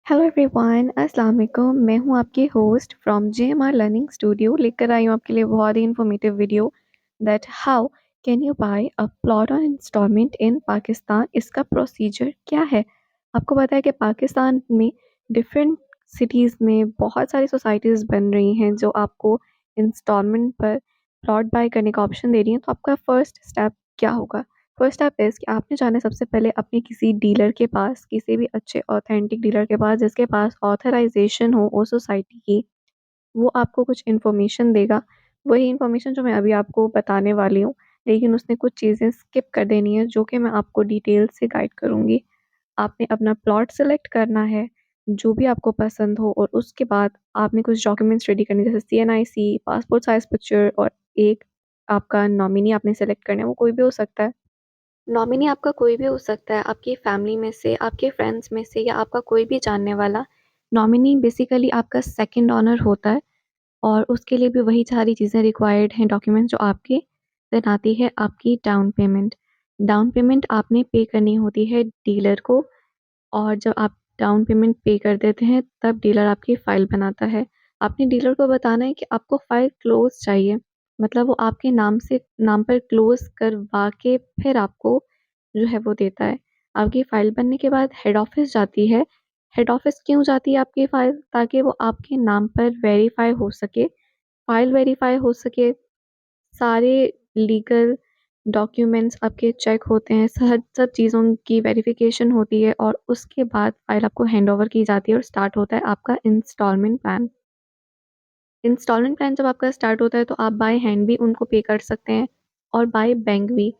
Hello everyone, अस्सलाम वालेकुम। मैं हूं आपकी host from JMR learning studio. लेकर आई हूं आपके लिए बहुत ही informative video that how can you buy a plot on instalment in Pakistan. इसका प्रोसीजर क्या है? आपको पता है कि पाकिस्तान में डिफरेंट सिटीज़ में बहुत सारी सोसाइटीज़ बन रही हैं जो आपको इंस्टॉलमेंट पर प्लॉट बाय करने का ऑप्शन दे रही हैं। तो आपका फ़र्स्ट स्टेप क्या होगा? फर्स्ट स्टेप इज़ कि आपने जाना है सबसे पहले अपने किसी डीलर के पास, किसी भी अच्छे ऑथेंटिक डीलर के पास जिसके पास ऑथराइजेशन हो उस सोसाइटी की। वो आपको कुछ इन्फॉर्मेशन देगा, वही इन्फॉर्मेशन जो मैं अभी आपको बताने वाली हूँ, लेकिन उसने कुछ चीज़ें स्किप कर देनी है जो कि मैं आपको डिटेल से गाइड करूँगी। आपने अपना प्लॉट सेलेक्ट करना है, जो भी आपको पसंद हो, और उसके बाद आपने कुछ डॉक्यूमेंट्स रेडी करने जैसे सीएनआईसी, पासपोर्ट साइज़ पिक्चर, और एक आपका नॉमिनी आपने सेलेक्ट करना है, वो कोई भी हो सकता है। नॉमिनी आपका कोई भी हो सकता है, आपकी फैमिली में से, आपके फ्रेंड्स में से, या आपका कोई भी जानने वाला। नॉमिनी बेसिकली आपका सेकंड ओनर होता है, और उसके लिए भी वही सारी चीज़ें रिक्वायर्ड हैं, डॉक्यूमेंट्स जो आपके। देन आती है आपकी डाउन पेमेंट। डाउन पेमेंट आपने पे करनी होती है डीलर को, और जब आप डाउन पेमेंट पे कर देते हैं तब डीलर आपकी फ़ाइल बनाता है। आपने डीलर को बताना है कि आपको फ़ाइल क्लोज़ चाहिए, मतलब वो आपके नाम पर क्लोज़ करवा के फिर आपको जो है वो देता है। आपकी फ़ाइल बनने के बाद हेड ऑफ़िस जाती है। हेड ऑफ़िस क्यों जाती है आपकी फ़ाइल? ताकि वो आपके नाम पर वेरीफ़ाई हो सके, फ़ाइल वेरीफ़ाई हो सके, सारे लीगल डॉक्यूमेंट्स आपके चेक होते हैं, सब सब चीज़ों की वेरिफ़िकेशन होती है, और उसके बाद फ़ाइल आपको हैंडओवर की जाती है और स्टार्ट होता है आपका इंस्टॉलमेंट प्लान। इंस्टॉलमेंट प्लान जब आपका स्टार्ट होता है तो आप बाय हैंड भी उनको पे कर सकते हैं, और बाय बैंक भी।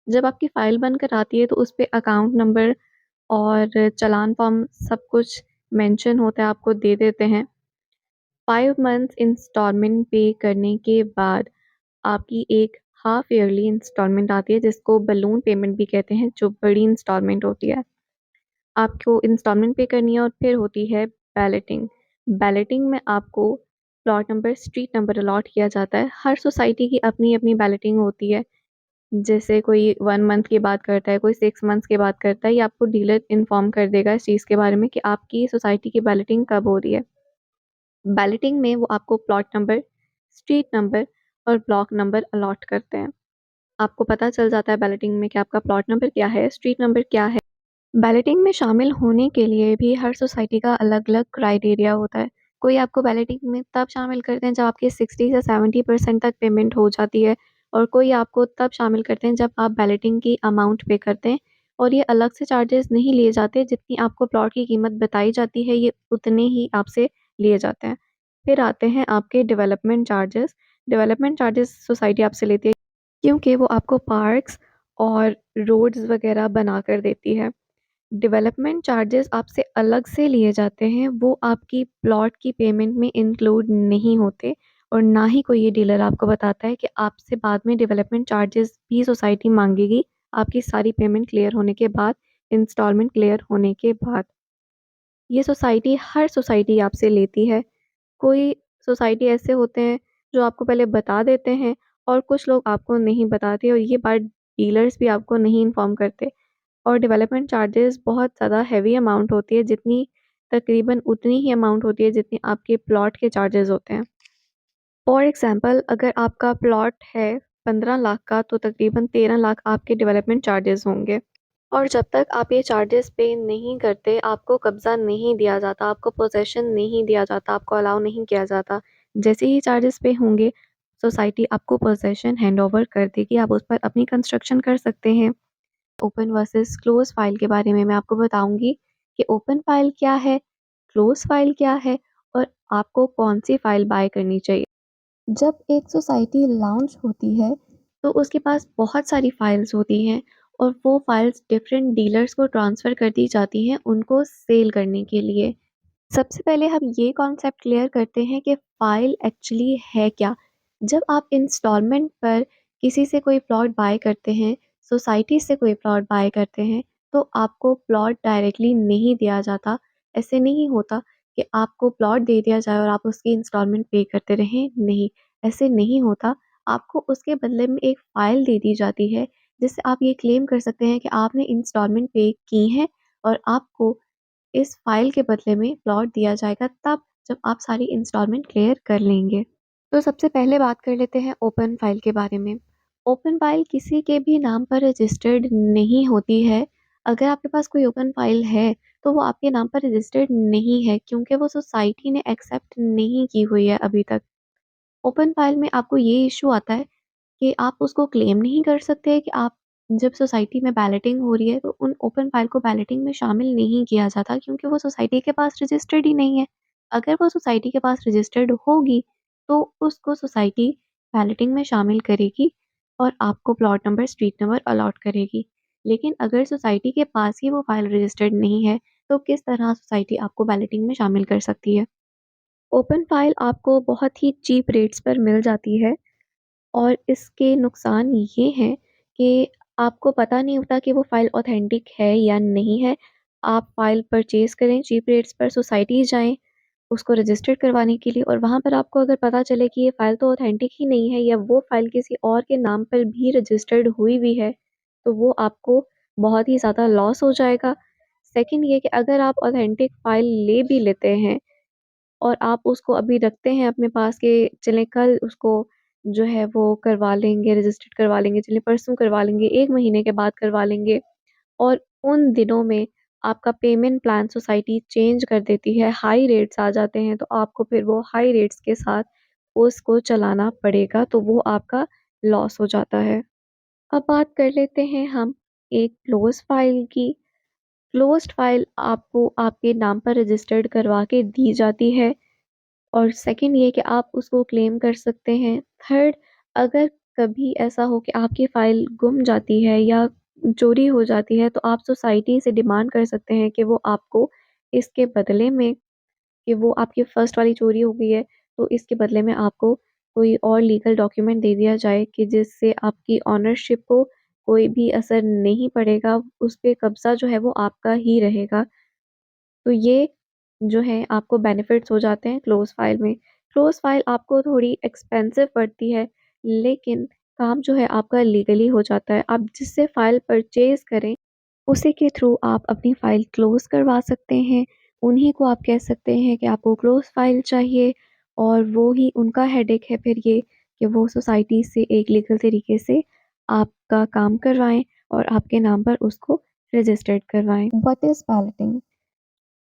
जब आपकी फ़ाइल बनकर आती है तो उस पे अकाउंट नंबर और चालान फॉर्म सब कुछ मेंशन होता है, आपको दे देते हैं। 5 मंथ्स इंस्टॉलमेंट पे करने के बाद आपकी एक हाफ ईयरली इंस्टॉलमेंट आती है जिसको बलून पेमेंट भी कहते हैं, जो बड़ी इंस्टॉलमेंट होती है। आपको इंस्टॉलमेंट पे करनी है, और फिर होती है बैलेटिंग। बैलेटिंग में आपको plot number, street number allot किया जाता है। हर सोसाइटी की अपनी-अपनी बैलेटिंग होती है। जैसे कोई 1 मंथ की बात करता है, कोई 6 मंथ्स की बात करता है, ये आपको डीलर इन्फॉर्म कर देगा इस चीज़ के बारे में कि आपकी सोसाइटी की बैलेटिंग कब हो रही है। बैलेटिंग में वो आपको प्लॉट नंबर, स्ट्रीट नंबर और ब्लॉक नंबर अलॉट करते हैं। आपको पता चल जाता है बैलेटिंग में कि आपका प्लॉट नंबर क्या है, स्ट्रीट नंबर क्या है। बैलेटिंग में शामिल होने के लिए भी हर सोसाइटी का अलग-अलग क्राइटेरिया होता है। कोई आपको बैलेटिंग में तब शामिल करते हैं जब आपकी 60 से 70% तक पेमेंट हो जाती है, और कोई आपको तब शामिल करते हैं जब आप बैलेटिंग की अमाउंट पे करते हैं, और ये अलग से चार्जेस नहीं लिए जाते। जितनी आपको प्लॉट की कीमत बताई जाती है, ये उतने ही आपसे लिए जाते हैं। फिर आते हैं आपके development charges. Development charges society आपसे लेती है क्योंकि वो आपको पार्क्स और रोड्स वगैरह बनाकर देती है। डेवलपमेंट चार्जेस आपसे अलग से लिए जाते हैं, वो आपकी प्लॉट की पेमेंट में इंक्लूड नहीं होते, और ना ही कोई ये डीलर आपको बताता है कि आपसे बाद में डेवलपमेंट चार्जेस भी सोसाइटी मांगेगी, आपकी सारी पेमेंट क्लियर होने के बाद, इंस्टॉलमेंट क्लियर होने के बाद। ये सोसाइटी हर सोसाइटी आपसे लेती है। कोई सोसाइटी ऐसे होते हैं जो आपको पहले बता देते हैं, और कुछ लोग आपको नहीं बताते, और ये बात डीलर्स भी आपको नहीं इन्फॉर्म करते। और डेवलपमेंट चार्जेस बहुत ज़्यादा हेवी अमाउंट होती है, जितनी तकरीबन उतनी ही अमाउंट होती है जितनी आपके प्लॉट के चार्जेस होते हैं। फॉर एग्ज़ाम्पल, अगर आपका प्लॉट है 15 लाख का, तो तकरीबन 13 लाख आपके डेवलपमेंट चार्जेस होंगे। और जब तक आप ये चार्जेस पे नहीं करते, आपको कब्ज़ा नहीं दिया जाता, आपको पोज़ेशन नहीं दिया जाता, आपको अलाउ नहीं किया जाता। जैसे ही चार्जेस पे होंगे, सोसाइटी आपको पोज़ेशन हैंडओवर कर देगी, आप उस पर अपनी कंस्ट्रक्शन कर सकते हैं। ओपन वर्सेस क्लोज़ फ़ाइल के बारे में मैं आपको बताऊँगी कि ओपन फ़ाइल क्या है, क्लोज़ फ़ाइल क्या है, और आपको कौन-सी फ़ाइल बाय करनी चाहिए। जब एक सोसाइटी लॉन्च होती है, तो उसके पास बहुत सारी फ़ाइल्स होती हैं, और वो फ़ाइल्स डिफ़रेंट डीलर्स को ट्रांसफ़र कर दी जाती हैं उनको सेल करने के लिए। सबसे पहले हम ये कॉन्सेप्ट क्लियर करते हैं कि फ़ाइल एक्चुअली है क्या? जब आप इंस्टॉलमेंट पर किसी से कोई प्लॉट बाय करते हैं, सोसाइटी से कोई प्लॉट बाय करते हैं, तो आपको प्लॉट डायरेक्टली नहीं दिया जाता। ऐसे नहीं होता कि आपको प्लॉट दे दिया जाए और आप उसकी इंस्टॉलमेंट पे करते रहें, नहीं, ऐसे नहीं होता। आपको उसके बदले में एक फ़ाइल दे दी जाती है, जिससे आप ये क्लेम कर सकते हैं कि आपने इंस्टॉलमेंट पे की है, और आपको इस फाइल के बदले में प्लॉट दिया जाएगा तब जब आप सारी इंस्टॉलमेंट क्लियर कर लेंगे। तो सबसे पहले बात कर लेते हैं ओपन फाइल के बारे में। ओपन फाइल किसी के भी नाम पर रजिस्टर्ड नहीं होती है। अगर आपके पास कोई ओपन फाइल है तो वो आपके नाम पर रजिस्टर्ड नहीं है क्योंकि वो सोसाइटी ने एक्सेप्ट नहीं की हुई है अभी तक। ओपन फाइल में आपको ये इशू आता है कि आप उसको क्लेम नहीं कर सकते कि आप जब सोसाइटी में बैलेटिंग हो रही है तो उन ओपन फाइल को बैलेटिंग में शामिल नहीं किया जाता क्योंकि वो सोसाइटी के पास रजिस्टर्ड ही नहीं है। अगर वो सोसाइटी के पास रजिस्टर्ड होगी तो उसको सोसाइटी बैलेटिंग में शामिल करेगी और आपको plot number street number allot करेगी। लेकिन अगर सोसाइटी के पास ही वो फाइल रजिस्टर्ड नहीं है तो किस तरह सोसाइटी आपको बैलेटिंग में शामिल कर सकती है। ओपन फाइल आपको बहुत ही चीप रेट्स पर मिल जाती है और इसके नुकसान ये हैं कि आपको पता नहीं होता कि वो फ़ाइल ऑथेंटिक है या नहीं है। आप फ़ाइल परचेज़ करें चीप रेट्स पर, सोसाइटी जाएँ, उसको रजिस्टर्ड करवाने के लिए और वहाँ पर आपको अगर पता चले कि ये फ़ाइल तो ऑथेंटिक ही नहीं है या वो फ़ाइल किसी और के नाम पर भी रजिस्टर्ड हुई हुई है, तो वो आपको बहुत ही ज़्यादा लॉस हो जाएगा। सेकंड ये कि अगर आप ऑथेंटिक फ़ाइल ले भी लेते हैं और आप उसको अभी रखते हैं अपने पास कि चलें कल उसको जो है वो करवा लेंगे, रजिस्टर्ड करवा लेंगे, चलिए परसों करवा लेंगे, 1 महीने के बाद करवा लेंगे और उन दिनों में आपका पेमेंट प्लान सोसाइटी चेंज कर देती है, हाई रेट्स आ जाते हैं, तो आपको फिर वो हाई रेट्स के साथ उसको चलाना पड़ेगा, तो वो आपका लॉस हो जाता है। अब बात कर लेते हैं हम एक क्लोज़ फाइल की। क्लोज़्ड फाइल आपको आपके नाम पर रजिस्टर्ड करवा के दी जाती है। और सेकंड ये कि आप उसको क्लेम कर सकते हैं। थर्ड, अगर कभी ऐसा हो कि आपकी फ़ाइल गुम जाती है या चोरी हो जाती है, तो आप सोसाइटी से डिमांड कर सकते हैं कि वो आपको इसके बदले में कि वो आपकी फर्स्ट वाली चोरी हो गई है, तो इसके बदले में आपको कोई और लीगल डॉक्यूमेंट दे दिया जाए कि जिससे आपकी ओनरशिप को कोई भी असर नहीं पड़ेगा, उस पे कब्ज़ा जो है वो आपका ही रहेगा। तो ये जो है आपको बेनिफिट्स हो जाते हैं क्लोज़ फाइल में। क्लोज़ फाइल आपको थोड़ी एक्सपेंसिव पड़ती है, लेकिन काम जो है आपका लीगली हो जाता है। आप जिससे फ़ाइल परचेज़ करें, उसी के थ्रू आप अपनी फ़ाइल क्लोज़ करवा सकते हैं। उन्हीं को आप कह सकते हैं कि आपको क्लोज़ फ़ाइल चाहिए और वो ही उनका हेडेक है फिर ये कि वो सोसाइटी से एक लीगल तरीके से आपका काम करवाएँ और आपके नाम पर उसको रजिस्टर्ड करवाएँ। What is balloting?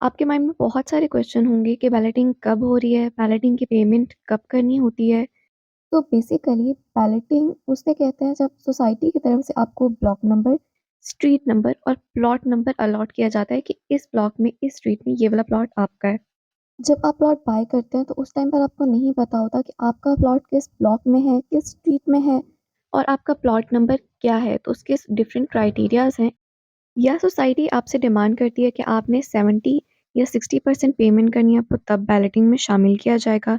आपके माइंड में बहुत सारे क्वेश्चन होंगे कि बैलेटिंग कब हो रही है, बैलेटिंग की पेमेंट कब करनी होती है। तो बेसिकली बैलेटिंग उसे कहते हैं जब सोसाइटी की तरफ से आपको ब्लॉक नंबर, स्ट्रीट नंबर और प्लॉट नंबर अलॉट किया जाता है कि इस ब्लॉक में, इस स्ट्रीट में ये वाला प्लॉट आपका है। जब आप प्लॉट बाय करते हैं तो उस टाइम पर आपको नहीं पता होता कि आपका प्लॉट किस ब्लॉक में है, किस स्ट्रीट में है और आपका प्लॉट नंबर क्या है। तो उसके डिफरेंट क्राइटेरियाज़ हैं। या सोसाइटी आपसे डिमांड करती है कि आपने 70 या 60% पेमेंट करनी है, आपको तब बैलेटिंग में शामिल किया जाएगा।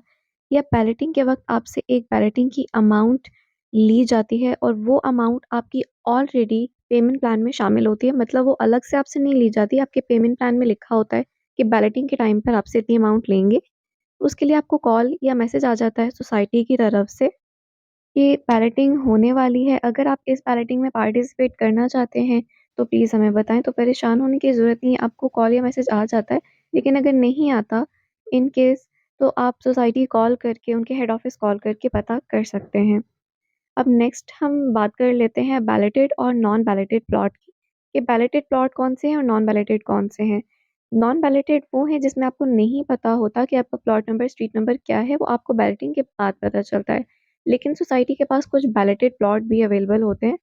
या बैलेटिंग के वक्त आपसे एक बैलेटिंग की अमाउंट ली जाती है और वो अमाउंट आपकी ऑलरेडी पेमेंट प्लान में शामिल होती है। मतलब वो अलग से आपसे नहीं ली जाती, आपके पेमेंट प्लान में लिखा होता है कि बैलेटिंग के टाइम पर आपसे इतनी अमाउंट लेंगे। उसके लिए आपको कॉल या मैसेज आ जाता है सोसाइटी की तरफ से कि बैलेटिंग होने वाली है। अगर आप इस बैलेटिंग में पार्टिसिपेट करना चाहते हैं, तो प्लीज़ हमें बताएँ। तो परेशान होने की ज़रूरत नहीं है, आपको कॉल या मैसेज आ जाता है। लेकिन अगर नहीं आता इन केस तो आप सोसाइटी कॉल करके, उनके हेड ऑफ़िस कॉल करके पता कर सकते हैं। अब नेक्स्ट हम बात कर लेते हैं बैलेटेड और नॉन बैलेटेड प्लॉट की, कि बैलेटेड प्लॉट कौन से हैं और नॉन बैलेटेड कौन से हैं। नॉन बैलेटेड वो हैं जिसमें आपको नहीं पता होता कि आपका प्लॉट नंबर, स्ट्रीट नंबर क्या है, वो आपको बैलेटिंग के बाद पता चलता है। लेकिन सोसाइटी के पास कुछ बैलेटेड प्लॉट भी अवेलेबल होते हैं।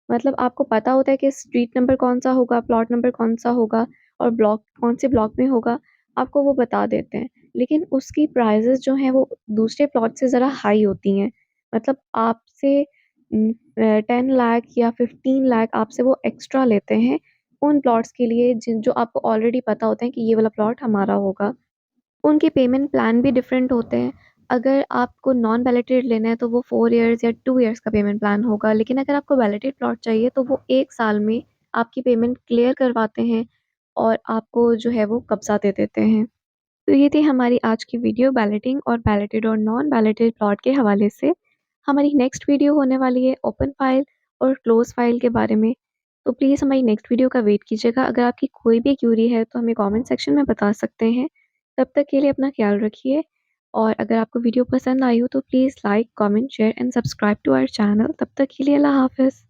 मतलब आपको पता होता है कि स्ट्रीट नंबर कौन-सा होगा, प्लॉट नंबर कौन-सा होगा और ब्लॉक कौन से ब्लॉक में होगा, आपको वो बता देते हैं। लेकिन उसकी प्राइसेज़ जो हैं वो दूसरे प्लॉट से ज़रा हाई होती हैं। मतलब आपसे 10 लाख या 15 लाख आपसे वो एक्स्ट्रा लेते हैं, उन प्लॉट्स के लिए जिन जो आपको ऑलरेडी पता होता है कि ये वाला प्लॉट हमारा होगा। उनके पेमेंट प्लान भी डिफरेंट होते हैं। अगर आपको नॉन बैलेटेड लेना है तो वो 4 इयर्स या 2 इयर्स का पेमेंट प्लान होगा। लेकिन अगर आपको बैलेटेड प्लॉट चाहिए तो वो 1 साल में आपकी पेमेंट क्लियर करवाते हैं और आपको जो है वो कब्ज़ा दे देते हैं। तो ये थी हमारी आज की वीडियो बैलेटिंग और बैलेटेड और नॉन बैलेटेड प्लॉट के हवाले से। हमारी नेक्स्ट वीडियो होने वाली है ओपन फाइल और क्लोज़ फाइल के बारे में। तो प्लीज़ हमारी नेक्स्ट वीडियो का वेट कीजिएगा। अगर आपकी कोई भी क्यूरी है तो हमें कमेंट सेक्शन में बता सकते हैं। तब तक के लिए अपना ख्याल रखिए और अगर आपको वीडियो पसंद आई हो तो please like, comment, share and subscribe to our channel. तब तक के लिए अल्लाह हाफ़िज़।